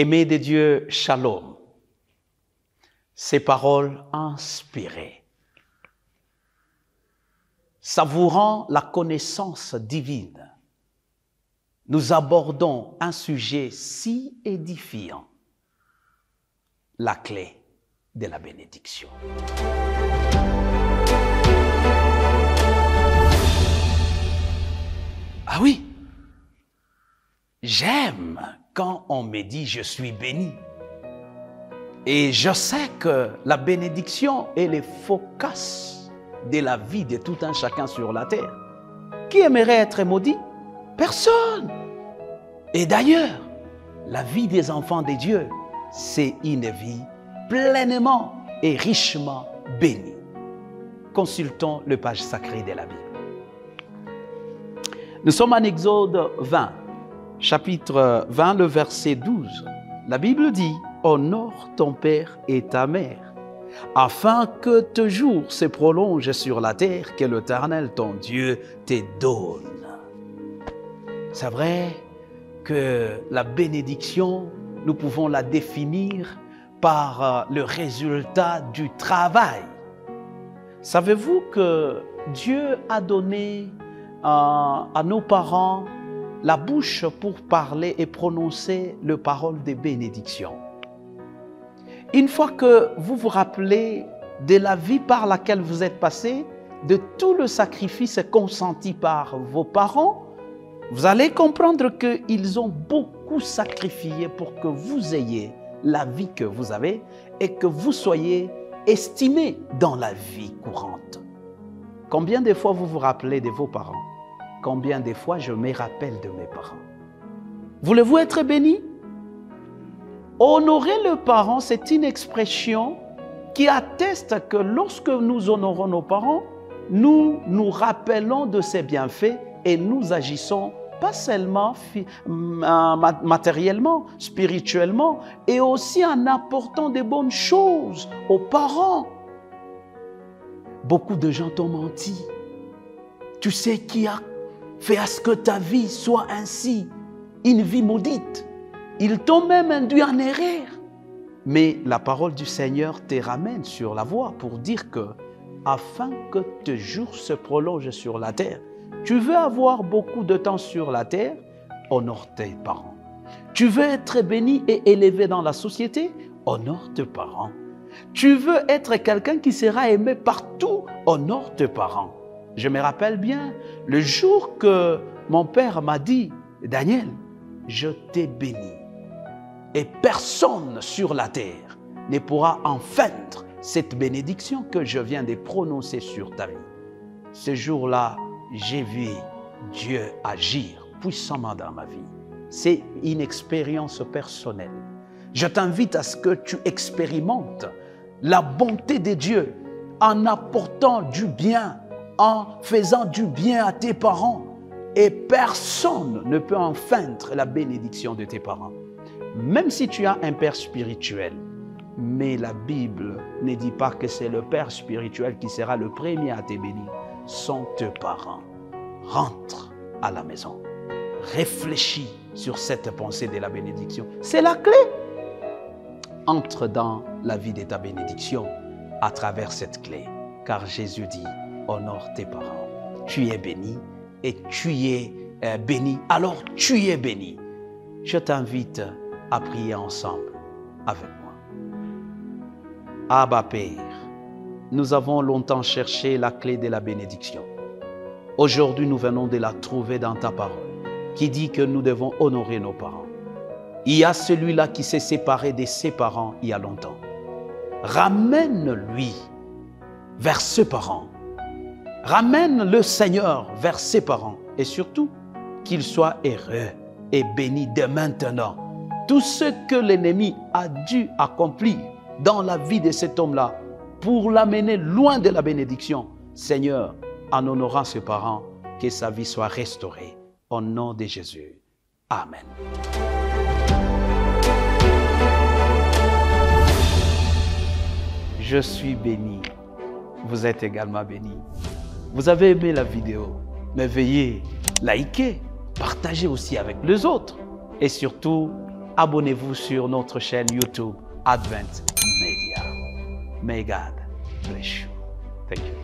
Aimés de Dieu, shalom. Ces paroles inspirées, savourant la connaissance divine, nous abordons un sujet si édifiant, la clé de la bénédiction. Ah oui, j'aime quand on me dit « je suis béni ». Et je sais que la bénédiction est le focus de la vie de tout un chacun sur la terre. Qui aimerait être maudit? Personne. Et d'ailleurs, la vie des enfants de Dieu, c'est une vie pleinement et richement bénie. Consultons le page sacrée de la Bible. Nous sommes en Exode 20, chapitre 20, le verset 12. La Bible dit « Honore ton père et ta mère, afin que tes jours se prolongent sur la terre que l'Éternel, ton Dieu, te donne. » C'est vrai que la bénédiction, nous pouvons la définir par le résultat du travail. Savez-vous que Dieu a donné à nos parents la bouche pour parler et prononcer les paroles de bénédiction? Une fois que vous vous rappelez de la vie par laquelle vous êtes passé, de tout le sacrifice consenti par vos parents, vous allez comprendre qu'ils ont beaucoup sacrifié pour que vous ayez la vie que vous avez et que vous soyez estimé dans la vie courante. Combien de fois vous vous rappelez de vos parents? Combien de fois je me rappelle de mes parents? Voulez-vous être béni? Honorer le parent, c'est une expression qui atteste que lorsque nous honorons nos parents, nous nous rappelons de ses bienfaits et nous agissons pas seulement matériellement, spirituellement, et aussi en apportant de bonnes choses aux parents. Beaucoup de gens t'ont menti. Tu sais qui a fait à ce que ta vie soit ainsi, une vie maudite. Ils t'ont même induit en erreur. Mais la parole du Seigneur te ramène sur la voie pour dire que, afin que tes jours se prolongent sur la terre, tu veux avoir beaucoup de temps sur la terre, honore tes parents. Tu veux être béni et élevé dans la société, honore tes parents. Tu veux être quelqu'un qui sera aimé partout, honore tes parents. Je me rappelle bien le jour que mon père m'a dit « Daniel, je t'ai béni et personne sur la terre ne pourra enfreindre cette bénédiction que je viens de prononcer sur ta vie. » Ce jour-là, j'ai vu Dieu agir puissamment dans ma vie. C'est une expérience personnelle. Je t'invite à ce que tu expérimentes la bonté de Dieu en apportant du bien, en faisant du bien à tes parents. Et personne ne peut enfreindre la bénédiction de tes parents. Même si tu as un père spirituel, mais la Bible ne dit pas que c'est le père spirituel qui sera le premier à te bénir. Sont tes parents. Rentre à la maison. Réfléchis sur cette pensée de la bénédiction. C'est la clé. Entre dans la vie de ta bénédiction à travers cette clé. Car Jésus dit, honore tes parents. Tu es béni et tu es béni. Alors tu es béni. Je t'invite à prier ensemble avec moi. Abba Père, nous avons longtemps cherché la clé de la bénédiction. Aujourd'hui, nous venons de la trouver dans ta parole, qui dit que nous devons honorer nos parents. Il y a celui-là qui s'est séparé de ses parents il y a longtemps. Ramène-lui vers ses parents. Ramène le Seigneur vers ses parents. Et surtout, qu'il soit heureux et béni dès maintenant. Tout ce que l'ennemi a dû accomplir dans la vie de cet homme-là, pour l'amener loin de la bénédiction, Seigneur, en honorant ses parents, que sa vie soit restaurée. Au nom de Jésus. Amen. Je suis béni. Vous êtes également béni. Vous avez aimé la vidéo, mais veuillez liker, partager aussi avec les autres. Et surtout, abonnez-vous sur notre chaîne YouTube Advent Media. May God bless you. Thank you.